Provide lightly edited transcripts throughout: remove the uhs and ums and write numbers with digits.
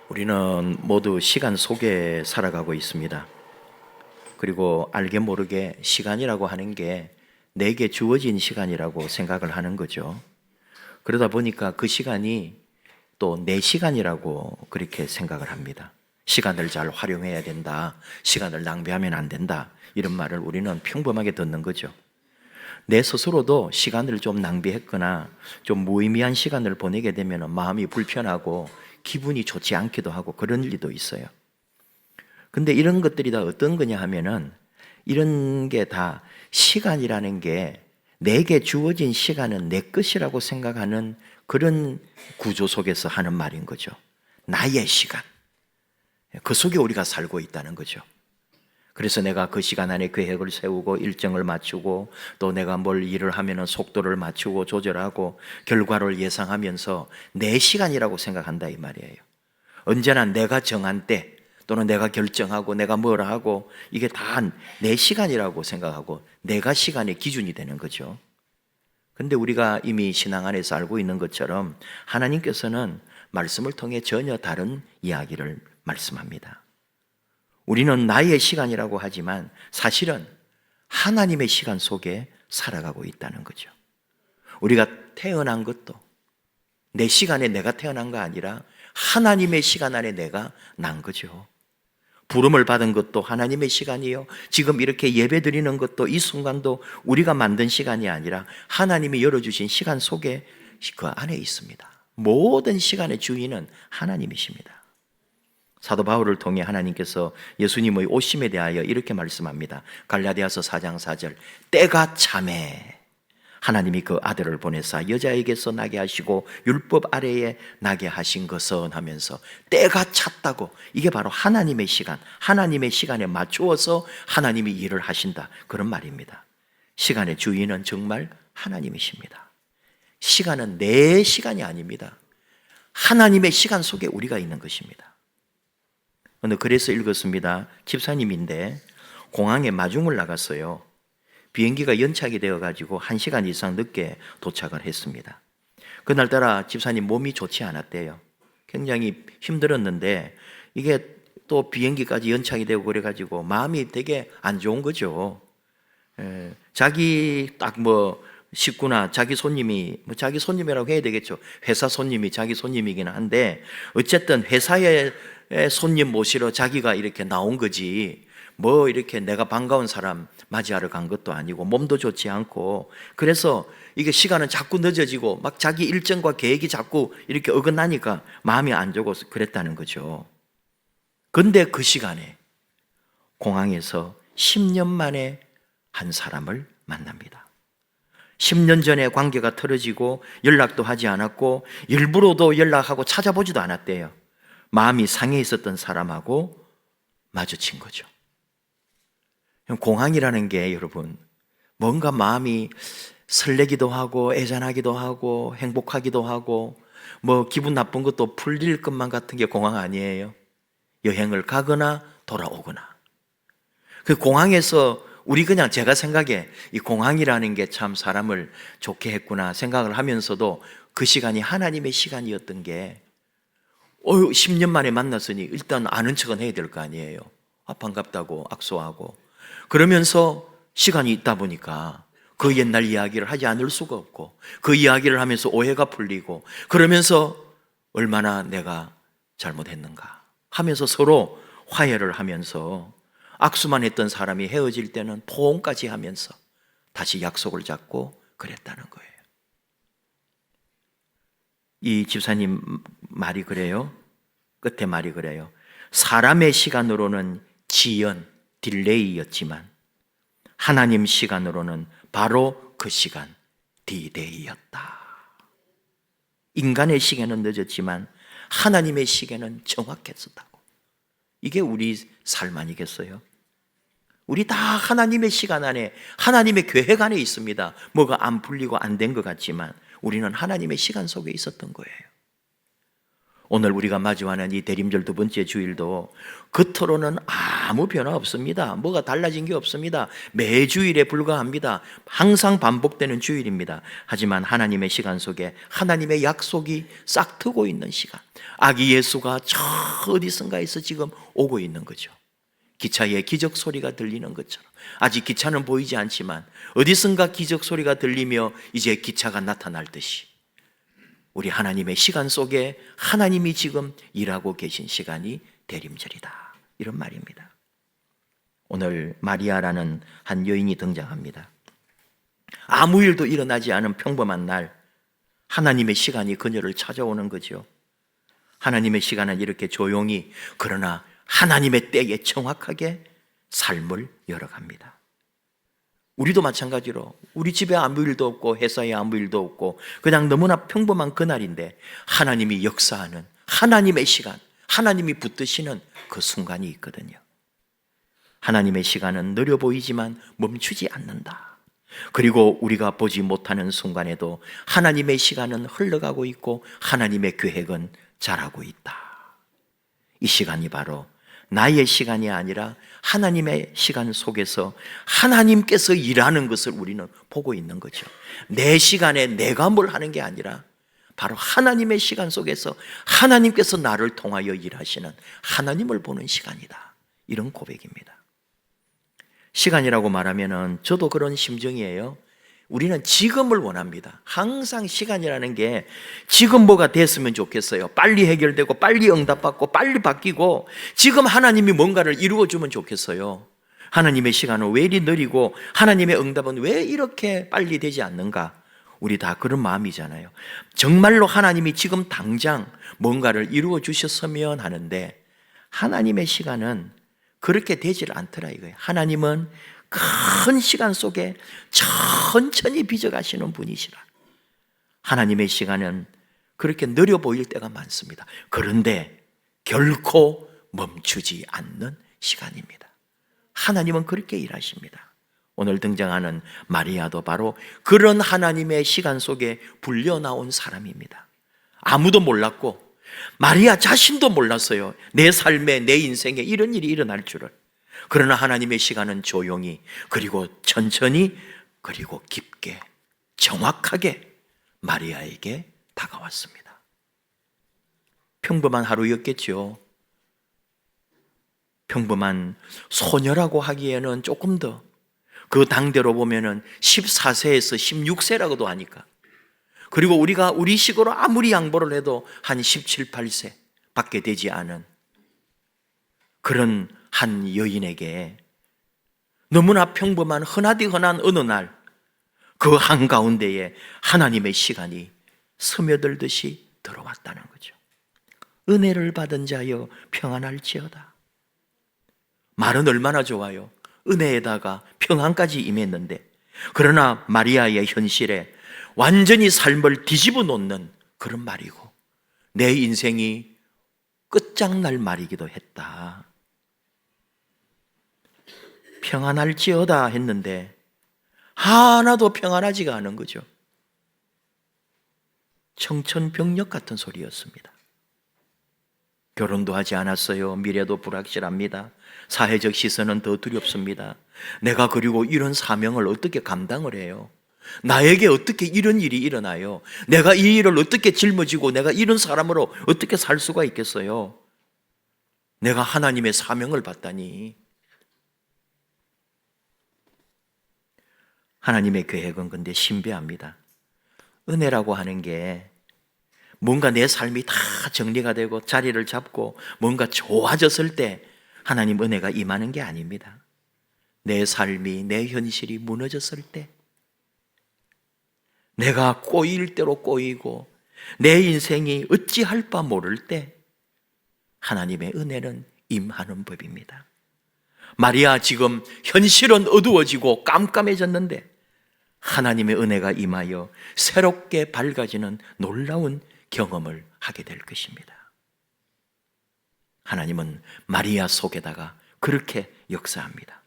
우리는 모두 시간 속에 살아가고 있습니다. 그리고 알게 모르게 시간이라고 하는 게 내게 주어진 시간이라고 생각을 하는 거죠. 그러다 보니까 그 시간이 또 내 시간이라고 그렇게 생각을 합니다. 시간을 잘 활용해야 된다. 시간을 낭비하면 안 된다. 이런 말을 우리는 평범하게 듣는 거죠. 내 스스로도 시간을 좀 낭비했거나 좀 무의미한 시간을 보내게 되면 마음이 불편하고 기분이 좋지 않기도 하고 그런 일도 있어요. 근데 이런 것들이 다 어떤 거냐 하면은 이런 게 다 시간이라는 게 내게 주어진 시간은 내 것이라고 생각하는 그런 구조 속에서 하는 말인 거죠. 나의 시간. 그 속에 우리가 살고 있다는 거죠. 그래서 내가 그 시간 안에 계획을 세우고 일정을 맞추고 또 내가 뭘 일을 하면은 속도를 맞추고 조절하고 결과를 예상하면서 내 시간이라고 생각한다 이 말이에요. 언제나 내가 정한 때 또는 내가 결정하고 내가 뭐라 하고 이게 다 내 시간이라고 생각하고 내가 시간의 기준이 되는 거죠. 근데 우리가 이미 신앙 안에서 알고 있는 것처럼 하나님께서는 말씀을 통해 전혀 다른 이야기를 말씀합니다. 우리는 나의 시간이라고 하지만 사실은 하나님의 시간 속에 살아가고 있다는 거죠. 우리가 태어난 것도 내 시간에 내가 태어난 거 아니라 하나님의 시간 안에 내가 난 거죠. 부름을 받은 것도 하나님의 시간이요. 지금 이렇게 예배 드리는 것도 이 순간도 우리가 만든 시간이 아니라 하나님이 열어주신 시간 속에 그 안에 있습니다. 모든 시간의 주인은 하나님이십니다. 사도 바울을 통해 하나님께서 예수님의 오심에 대하여 이렇게 말씀합니다. 갈라디아서 4장 4절 때가 참에 하나님이 그 아들을 보내사 여자에게서 나게 하시고 율법 아래에 나게 하신 것은 하면서 때가 찼다고 이게 바로 하나님의 시간, 하나님의 시간에 맞추어서 하나님이 일을 하신다 그런 말입니다. 시간의 주인은 정말 하나님이십니다. 시간은 내 시간이 아닙니다. 하나님의 시간 속에 우리가 있는 것입니다. 그래서 읽었습니다. 집사님인데 공항에 마중을 나갔어요. 비행기가 연착이 되어가지고 1시간 이상 늦게 도착을 했습니다. 그날따라 집사님 몸이 좋지 않았대요. 굉장히 힘들었는데 이게 또 비행기까지 연착이 되고 그래가지고 마음이 되게 안 좋은 거죠. 자기 딱 식구나 자기 손님이 자기 손님이라고 해야 되겠죠. 회사 손님이 자기 손님이긴 한데 어쨌든 회사에 손님 모시러 자기가 이렇게 나온 거지 이렇게 내가 반가운 사람 맞이하러 간 것도 아니고 몸도 좋지 않고 그래서 이게 시간은 자꾸 늦어지고 막 자기 일정과 계획이 자꾸 이렇게 어긋나니까 마음이 안 좋고 그랬다는 거죠. 근데 그 시간에 공항에서 10년 만에 한 사람을 만납니다. 10년 전에 관계가 틀어지고 연락도 하지 않았고 일부러도 연락하고 찾아보지도 않았대요. 마음이 상해 있었던 사람하고 마주친 거죠. 공항이라는 게 여러분 뭔가 마음이 설레기도 하고 애잔하기도 하고 행복하기도 하고 기분 나쁜 것도 풀릴 것만 같은 게 공항 아니에요. 여행을 가거나 돌아오거나 그 공항에서 우리 그냥 제가 생각에 이 공항이라는 게 참 사람을 좋게 했구나 생각을 하면서도 그 시간이 하나님의 시간이었던 게 10년 만에 만났으니 일단 아는 척은 해야 될 거 아니에요. 반갑다고 악수하고 그러면서 시간이 있다 보니까 그 옛날 이야기를 하지 않을 수가 없고 그 이야기를 하면서 오해가 풀리고 그러면서 얼마나 내가 잘못했는가 하면서 서로 화해를 하면서 악수만 했던 사람이 헤어질 때는 포옹까지 하면서 다시 약속을 잡고 그랬다는 거예요. 이 집사님 말이 그래요. 끝에 말이 그래요. 사람의 시간으로는 지연, 딜레이였지만 하나님 시간으로는 바로 그 시간, 디데이였다. 인간의 시계는 늦었지만 하나님의 시계는 정확했었다고. 이게 우리 삶 아니겠어요? 우리 다 하나님의 시간 안에 하나님의 계획 안에 있습니다. 뭐가 안 풀리고 안 된 것 같지만 우리는 하나님의 시간 속에 있었던 거예요. 오늘 우리가 마주하는 이 대림절 두 번째 주일도 겉으로는 아무 변화 없습니다. 뭐가 달라진 게 없습니다. 매 주일에 불과합니다. 항상 반복되는 주일입니다. 하지만 하나님의 시간 속에 하나님의 약속이 싹트고 있는 시간, 아기 예수가 저 어디선가에서 지금 오고 있는 거죠. 기차에 기적 소리가 들리는 것처럼, 아직 기차는 보이지 않지만 어디선가 기적 소리가 들리며 이제 기차가 나타날 듯이 우리 하나님의 시간 속에 하나님이 지금 일하고 계신 시간이 대림절이다, 이런 말입니다. 오늘 마리아라는 한 여인이 등장합니다. 아무 일도 일어나지 않은 평범한 날, 하나님의 시간이 그녀를 찾아오는 거죠. 하나님의 시간은 이렇게 조용히, 그러나 하나님의 때에 정확하게 삶을 열어갑니다. 우리도 마찬가지로 우리 집에 아무 일도 없고 회사에 아무 일도 없고 그냥 너무나 평범한 그날인데 하나님이 역사하는 하나님의 시간, 하나님이 붙드시는 그 순간이 있거든요. 하나님의 시간은 느려 보이지만 멈추지 않는다. 그리고 우리가 보지 못하는 순간에도 하나님의 시간은 흘러가고 있고 하나님의 계획은 자라고 있다. 이 시간이 바로 나의 시간이 아니라 하나님의 시간 속에서 하나님께서 일하는 것을 우리는 보고 있는 거죠. 내 시간에 내가 뭘 하는 게 아니라 바로 하나님의 시간 속에서 하나님께서 나를 통하여 일하시는 하나님을 보는 시간이다, 이런 고백입니다. 시간이라고 말하면은 저도 그런 심정이에요. 우리는 지금을 원합니다. 항상 시간이라는 게 지금 뭐가 됐으면 좋겠어요. 빨리 해결되고 빨리 응답받고 빨리 바뀌고 지금 하나님이 뭔가를 이루어주면 좋겠어요. 하나님의 시간은 왜 이리 느리고 하나님의 응답은 왜 이렇게 빨리 되지 않는가? 우리 다 그런 마음이잖아요. 정말로 하나님이 지금 당장 뭔가를 이루어 주셨으면 하는데 하나님의 시간은 그렇게 되질 않더라 이거예요. 하나님은 큰 시간 속에 천천히 빚어가시는 분이시라. 하나님의 시간은 그렇게 느려 보일 때가 많습니다. 그런데 결코 멈추지 않는 시간입니다. 하나님은 그렇게 일하십니다. 오늘 등장하는 마리아도 바로 그런 하나님의 시간 속에 불려 나온 사람입니다. 아무도 몰랐고 마리아 자신도 몰랐어요. 내 삶에, 내 인생에 이런 일이 일어날 줄을. 그러나 하나님의 시간은 조용히, 그리고 천천히, 그리고 깊게, 정확하게 마리아에게 다가왔습니다. 평범한 하루였겠죠. 평범한 소녀라고 하기에는 조금 더, 그 당대로 보면은 14세에서 16세라고도 하니까, 그리고 우리가 우리식으로 아무리 양보를 해도 한 17, 18세 밖에 되지 않은 그런 한 여인에게 너무나 평범한 흔하디 흔한 어느 날 그 한가운데에 하나님의 시간이 스며들듯이 들어왔다는 거죠. 은혜를 받은 자여 평안할지어다. 말은 얼마나 좋아요. 은혜에다가 평안까지 임했는데, 그러나 마리아의 현실에 완전히 삶을 뒤집어 놓는 그런 말이고 내 인생이 끝장날 말이기도 했다. 평안할지어다 했는데 하나도 평안하지가 않은 거죠. 청천벽력 같은 소리였습니다. 결혼도 하지 않았어요. 미래도 불확실합니다. 사회적 시선은 더 두렵습니다. 내가 그리고 이런 사명을 어떻게 감당을 해요? 나에게 어떻게 이런 일이 일어나요? 내가 이 일을 어떻게 짊어지고 내가 이런 사람으로 어떻게 살 수가 있겠어요? 내가 하나님의 사명을 받다니. 하나님의 계획은 근데 신비합니다. 은혜라고 하는 게 뭔가 내 삶이 다 정리가 되고 자리를 잡고 뭔가 좋아졌을 때 하나님 은혜가 임하는 게 아닙니다. 내 삶이, 내 현실이 무너졌을 때, 내가 꼬일 대로 꼬이고 내 인생이 어찌할 바 모를 때 하나님의 은혜는 임하는 법입니다. 마리아 지금 현실은 어두워지고 깜깜해졌는데 하나님의 은혜가 임하여 새롭게 밝아지는 놀라운 경험을 하게 될 것입니다. 하나님은 마리아 속에다가 그렇게 역사합니다.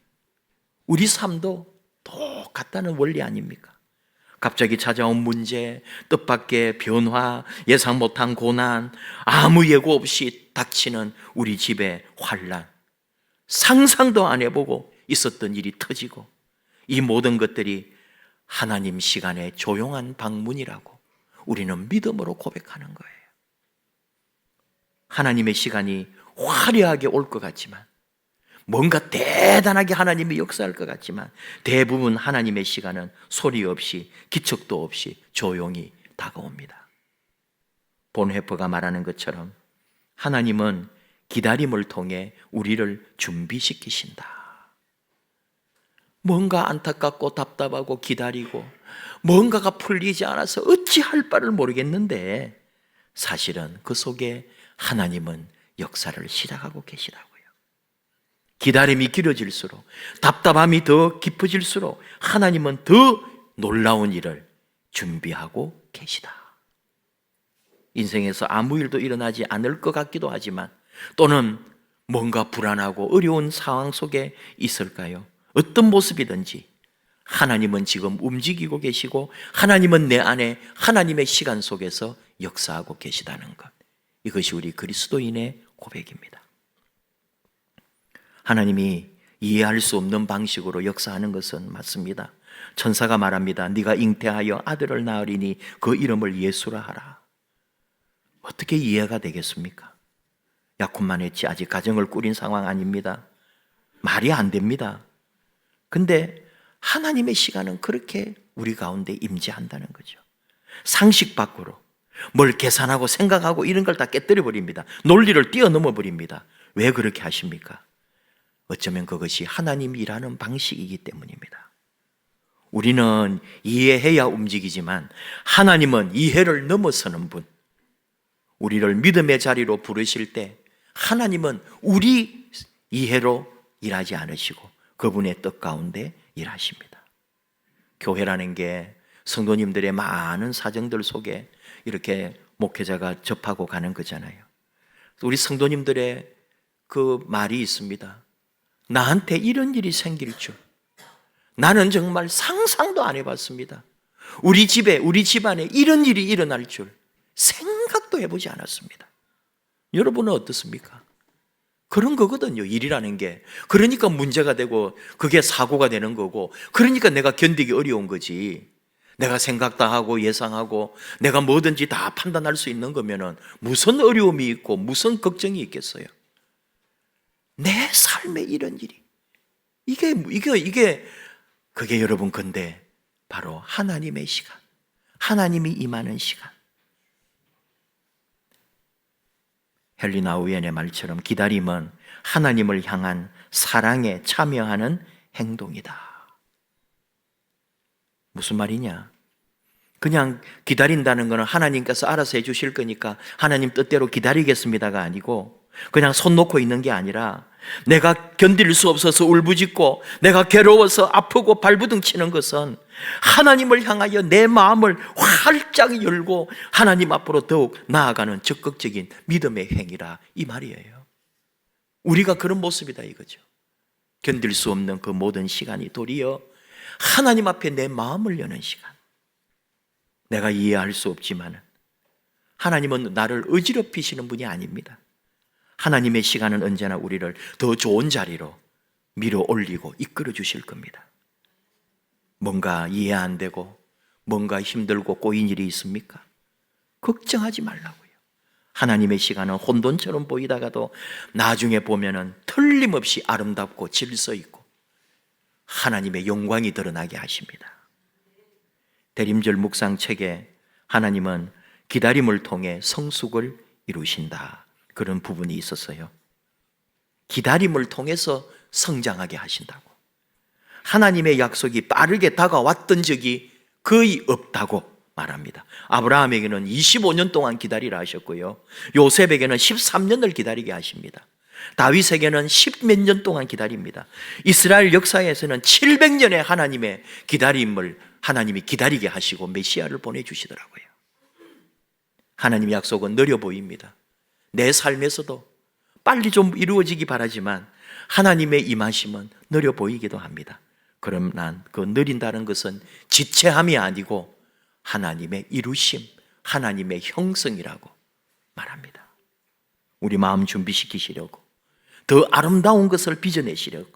우리 삶도 똑같다는 원리 아닙니까? 갑자기 찾아온 문제, 뜻밖의 변화, 예상 못한 고난, 아무 예고 없이 닥치는 우리 집의 환란, 상상도 안 해보고 있었던 일이 터지고, 이 모든 것들이 하나님 시간의 조용한 방문이라고 우리는 믿음으로 고백하는 거예요. 하나님의 시간이 화려하게 올 것 같지만, 뭔가 대단하게 하나님이 역사할 것 같지만, 대부분 하나님의 시간은 소리 없이, 기척도 없이 조용히 다가옵니다. 본헤퍼가 말하는 것처럼 하나님은 기다림을 통해 우리를 준비시키신다. 뭔가 안타깝고 답답하고 기다리고 뭔가가 풀리지 않아서 어찌할 바를 모르겠는데, 사실은 그 속에 하나님은 역사를 시작하고 계시다고요. 기다림이 길어질수록, 답답함이 더 깊어질수록 하나님은 더 놀라운 일을 준비하고 계시다. 인생에서 아무 일도 일어나지 않을 것 같기도 하지만, 또는 뭔가 불안하고 어려운 상황 속에 있을까요? 어떤 모습이든지 하나님은 지금 움직이고 계시고, 하나님은 내 안에 하나님의 시간 속에서 역사하고 계시다는 것, 이것이 우리 그리스도인의 고백입니다. 하나님이 이해할 수 없는 방식으로 역사하는 것은 맞습니다. 천사가 말합니다. 네가 잉태하여 아들을 낳으리니 그 이름을 예수라 하라. 어떻게 이해가 되겠습니까? 약혼만 했지 아직 가정을 꾸린 상황 아닙니다. 말이 안 됩니다. 근데 하나님의 시간은 그렇게 우리 가운데 임재한다는 거죠. 상식 밖으로 뭘 계산하고 생각하고 이런 걸 다 깨뜨려 버립니다. 논리를 뛰어넘어 버립니다. 왜 그렇게 하십니까? 어쩌면 그것이 하나님이 일하는 방식이기 때문입니다. 우리는 이해해야 움직이지만 하나님은 이해를 넘어서는 분, 우리를 믿음의 자리로 부르실 때 하나님은 우리 이해로 일하지 않으시고 그분의 뜻 가운데 일하십니다. 교회라는 게 성도님들의 많은 사정들 속에 이렇게 목회자가 접하고 가는 거잖아요. 우리 성도님들의 그 말이 있습니다. 나한테 이런 일이 생길 줄 나는 정말 상상도 안 해봤습니다. 우리 집에, 우리 집안에 이런 일이 일어날 줄 생각도 해보지 않았습니다. 여러분은 어떻습니까? 그런 거거든요, 일이라는 게. 그러니까 문제가 되고 그게 사고가 되는 거고, 그러니까 내가 견디기 어려운 거지. 내가 생각 다 하고 예상하고 내가 뭐든지 다 판단할 수 있는 거면은 무슨 어려움이 있고 무슨 걱정이 있겠어요? 내 삶에 이런 일이 그게 여러분, 근데 바로 하나님의 시간, 하나님이 임하는 시간. 헬리나 우엔의 말처럼 기다림은 하나님을 향한 사랑에 참여하는 행동이다. 무슨 말이냐? 그냥 기다린다는 것은 하나님께서 알아서 해주실 거니까 하나님 뜻대로 기다리겠습니다가 아니고, 그냥 손 놓고 있는 게 아니라 내가 견딜 수 없어서 울부짖고 내가 괴로워서 아프고 발부둥치는 것은 하나님을 향하여 내 마음을 활짝 열고 하나님 앞으로 더욱 나아가는 적극적인 믿음의 행위라, 이 말이에요. 우리가 그런 모습이다 이거죠. 견딜 수 없는 그 모든 시간이 도리어 하나님 앞에 내 마음을 여는 시간. 내가 이해할 수 없지만 하나님은 나를 어지럽히시는 분이 아닙니다. 하나님의 시간은 언제나 우리를 더 좋은 자리로 밀어 올리고 이끌어 주실 겁니다. 뭔가 이해 안 되고 뭔가 힘들고 꼬인 일이 있습니까? 걱정하지 말라고요. 하나님의 시간은 혼돈처럼 보이다가도 나중에 보면은 틀림없이 아름답고 질서 있고 하나님의 영광이 드러나게 하십니다. 대림절 묵상 책에 하나님은 기다림을 통해 성숙을 이루신다, 그런 부분이 있었어요. 기다림을 통해서 성장하게 하신다고. 하나님의 약속이 빠르게 다가왔던 적이 거의 없다고 말합니다. 아브라함에게는 25년 동안 기다리라 하셨고요, 요셉에게는 13년을 기다리게 하십니다. 다윗에게는 10몇 년 동안 기다립니다. 이스라엘 역사에서는 700년의 하나님의 기다림을 하나님이 기다리게 하시고 메시아를 보내주시더라고요. 하나님의 약속은 느려 보입니다. 내 삶에서도 빨리 좀 이루어지기 바라지만 하나님의 임하심은 느려 보이기도 합니다. 그러나 그 느린다는 것은 지체함이 아니고 하나님의 이루심, 하나님의 형성이라고 말합니다. 우리 마음 준비시키시려고, 더 아름다운 것을 빚어내시려고,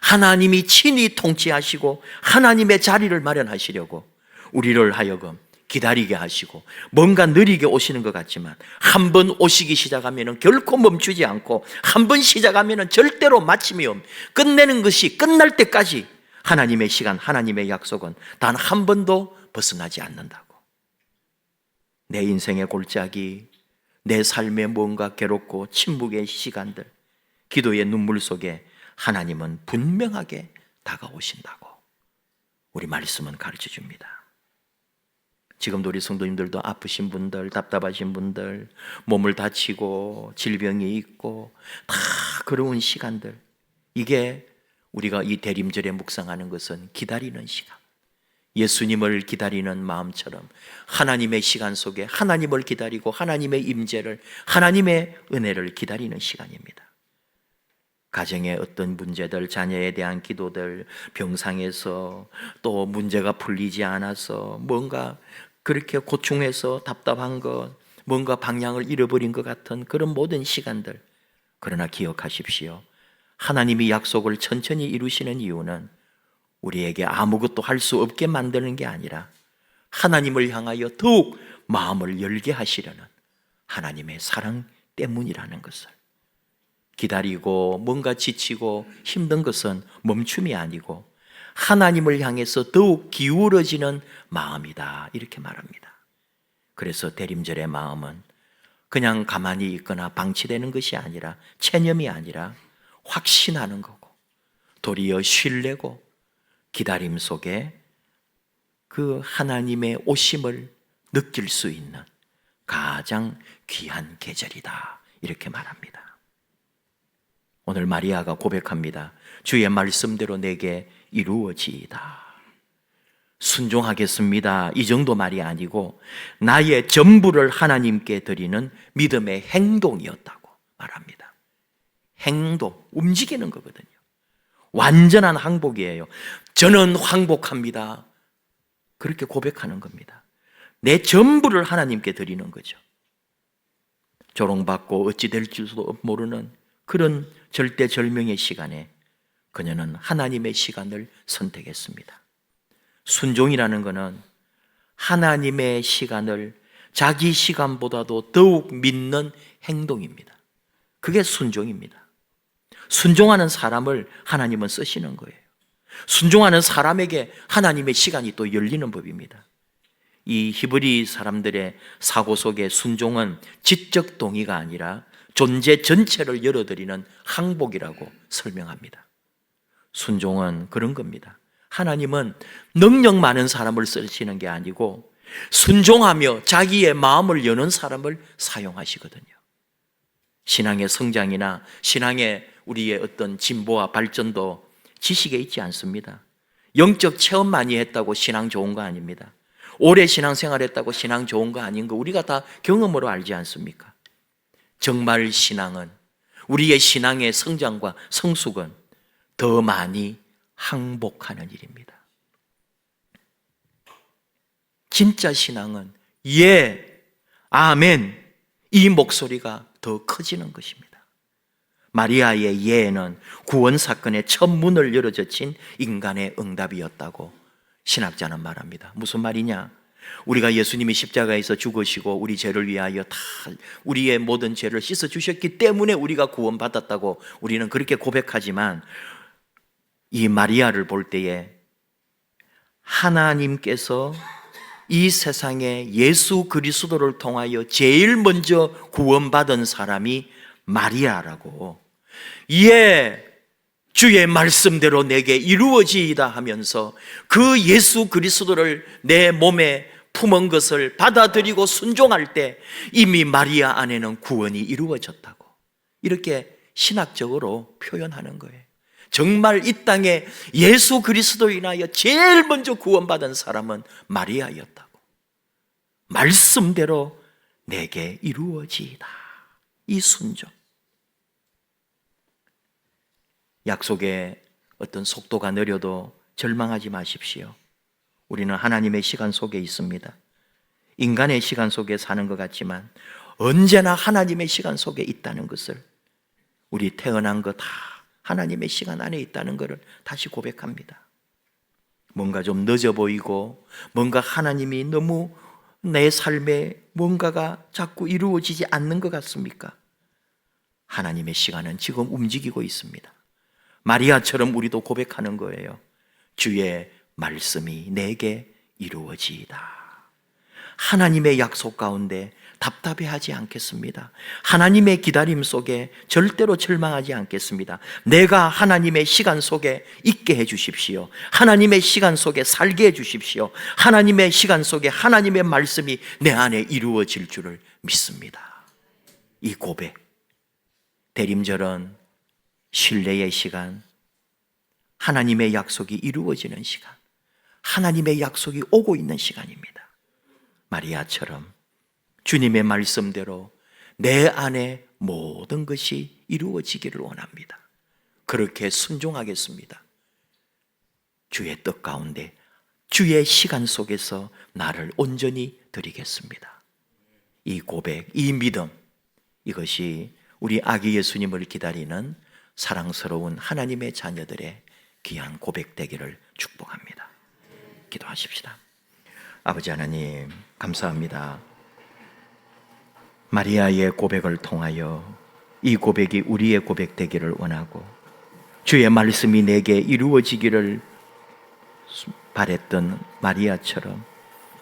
하나님이 친히 통치하시고 하나님의 자리를 마련하시려고 우리를 하여금 기다리게 하시고, 뭔가 느리게 오시는 것 같지만 한 번 오시기 시작하면 결코 멈추지 않고, 한 번 시작하면 절대로 마침이 없는, 끝내는 것이 끝날 때까지 하나님의 시간, 하나님의 약속은 단 한 번도 벗어나지 않는다고. 내 인생의 골짜기, 내 삶에 뭔가 괴롭고 침묵의 시간들, 기도의 눈물 속에 하나님은 분명하게 다가오신다고 우리 말씀은 가르쳐 줍니다. 지금도 우리 성도님들도 아프신 분들, 답답하신 분들, 몸을 다치고 질병이 있고 다 그러운 시간들, 이게 우리가 이 대림절에 묵상하는 것은 기다리는 시간, 예수님을 기다리는 마음처럼 하나님의 시간 속에 하나님을 기다리고 하나님의 임재를, 하나님의 은혜를 기다리는 시간입니다. 가정의 어떤 문제들, 자녀에 대한 기도들, 병상에서 또 문제가 풀리지 않아서 뭔가 그렇게 고충해서 답답한 것, 뭔가 방향을 잃어버린 것 같은 그런 모든 시간들, 그러나 기억하십시오. 하나님이 약속을 천천히 이루시는 이유는 우리에게 아무것도 할 수 없게 만드는 게 아니라 하나님을 향하여 더욱 마음을 열게 하시려는 하나님의 사랑 때문이라는 것을, 기다리고 뭔가 지치고 힘든 것은 멈춤이 아니고 하나님을 향해서 더욱 기울어지는 마음이다, 이렇게 말합니다. 그래서 대림절의 마음은 그냥 가만히 있거나 방치되는 것이 아니라, 체념이 아니라 확신하는 거고, 도리어 신뢰고 기다림 속에 그 하나님의 오심을 느낄 수 있는 가장 귀한 계절이다, 이렇게 말합니다. 오늘 마리아가 고백합니다. 주의 말씀대로 내게 이루어지이다. 순종하겠습니다, 이 정도 말이 아니고 나의 전부를 하나님께 드리는 믿음의 행동이었다고 말합니다. 행동, 움직이는 거거든요. 완전한 항복이에요. 저는 항복합니다, 그렇게 고백하는 겁니다. 내 전부를 하나님께 드리는 거죠. 조롱받고 어찌 될지도 모르는 그런 절대절명의 시간에 그녀는 하나님의 시간을 선택했습니다. 순종이라는 것은 하나님의 시간을 자기 시간보다도 더욱 믿는 행동입니다. 그게 순종입니다. 순종하는 사람을 하나님은 쓰시는 거예요. 순종하는 사람에게 하나님의 시간이 또 열리는 법입니다. 이 히브리 사람들의 사고 속에 순종은 지적 동의가 아니라 존재 전체를 열어드리는 항복이라고 설명합니다. 순종은 그런 겁니다. 하나님은 능력 많은 사람을 쓰시는 게 아니고 순종하며 자기의 마음을 여는 사람을 사용하시거든요. 신앙의 성장이나 신앙의 우리의 어떤 진보와 발전도 지식에 있지 않습니다. 영적 체험 많이 했다고 신앙 좋은 거 아닙니다. 오래 신앙생활 했다고 신앙 좋은 거 아닌 거 우리가 다 경험으로 알지 않습니까? 정말 신앙은, 우리의 신앙의 성장과 성숙은 더 많이 항복하는 일입니다. 진짜 신앙은 예, 아멘, 이 목소리가 더 커지는 것입니다. 마리아의 예는 구원 사건의 첫 문을 열어젖힌 인간의 응답이었다고 신학자는 말합니다. 무슨 말이냐? 우리가 예수님이 십자가에서 죽으시고 우리 죄를 위하여 다 우리의 모든 죄를 씻어 주셨기 때문에 우리가 구원받았다고 우리는 그렇게 고백하지만, 이 마리아를 볼 때에 하나님께서 이 세상에 예수 그리스도를 통하여 제일 먼저 구원받은 사람이 마리아라고, 예, 주의 말씀대로 내게 이루어지이다 하면서 그 예수 그리스도를 내 몸에 품은 것을 받아들이고 순종할 때 이미 마리아 안에는 구원이 이루어졌다고, 이렇게 신학적으로 표현하는 거예요. 정말 이 땅에 예수 그리스도로 인하여 제일 먼저 구원받은 사람은 마리아였다고. 말씀대로 내게 이루어지이다, 이 순종. 약속의 어떤 속도가 느려도 절망하지 마십시오. 우리는 하나님의 시간 속에 있습니다. 인간의 시간 속에 사는 것 같지만 언제나 하나님의 시간 속에 있다는 것을, 우리 태어난 것 다 하나님의 시간 안에 있다는 것을 다시 고백합니다. 뭔가 좀 늦어 보이고 뭔가 하나님이 너무 내 삶에 뭔가가 자꾸 이루어지지 않는 것 같습니까? 하나님의 시간은 지금 움직이고 있습니다. 마리아처럼 우리도 고백하는 거예요. 주의 말씀이 내게 이루어지이다. 하나님의 약속 가운데 답답해하지 않겠습니다. 하나님의 기다림 속에 절대로 절망하지 않겠습니다. 내가 하나님의 시간 속에 있게 해 주십시오. 하나님의 시간 속에 살게 해 주십시오. 하나님의 시간 속에 하나님의 말씀이 내 안에 이루어질 줄을 믿습니다. 이 고백, 대림절은 신뢰의 시간, 하나님의 약속이 이루어지는 시간, 하나님의 약속이 오고 있는 시간입니다. 마리아처럼 주님의 말씀대로 내 안에 모든 것이 이루어지기를 원합니다. 그렇게 순종하겠습니다. 주의 뜻 가운데, 주의 시간 속에서 나를 온전히 드리겠습니다. 이 고백, 이 믿음, 이것이 우리 아기 예수님을 기다리는 사랑스러운 하나님의 자녀들의 귀한 고백되기를 축복합니다. 기도하십시다. 아버지 하나님, 감사합니다. 마리아의 고백을 통하여 이 고백이 우리의 고백 되기를 원하고, 주의 말씀이 내게 이루어지기를 바랬던 마리아처럼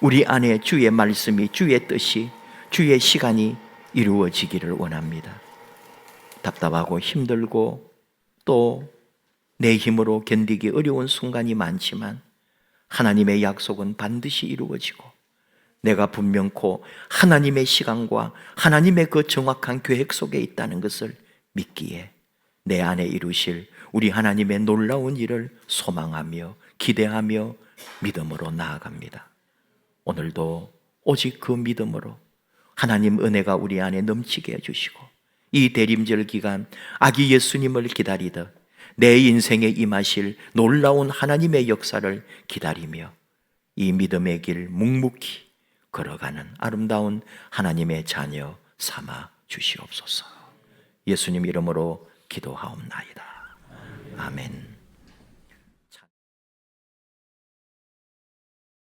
우리 안에 주의 말씀이, 주의 뜻이, 주의 시간이 이루어지기를 원합니다. 답답하고 힘들고 또 내 힘으로 견디기 어려운 순간이 많지만 하나님의 약속은 반드시 이루어지고, 내가 분명코 하나님의 시간과 하나님의 그 정확한 계획 속에 있다는 것을 믿기에 내 안에 이루실 우리 하나님의 놀라운 일을 소망하며 기대하며 믿음으로 나아갑니다. 오늘도 오직 그 믿음으로 하나님 은혜가 우리 안에 넘치게 해주시고, 이 대림절 기간 아기 예수님을 기다리듯 내 인생에 임하실 놀라운 하나님의 역사를 기다리며 이 믿음의 길 묵묵히 걸어가는 아름다운 하나님의 자녀 삼아 주시옵소서. 예수님 이름으로 기도하옵나이다. 아멘.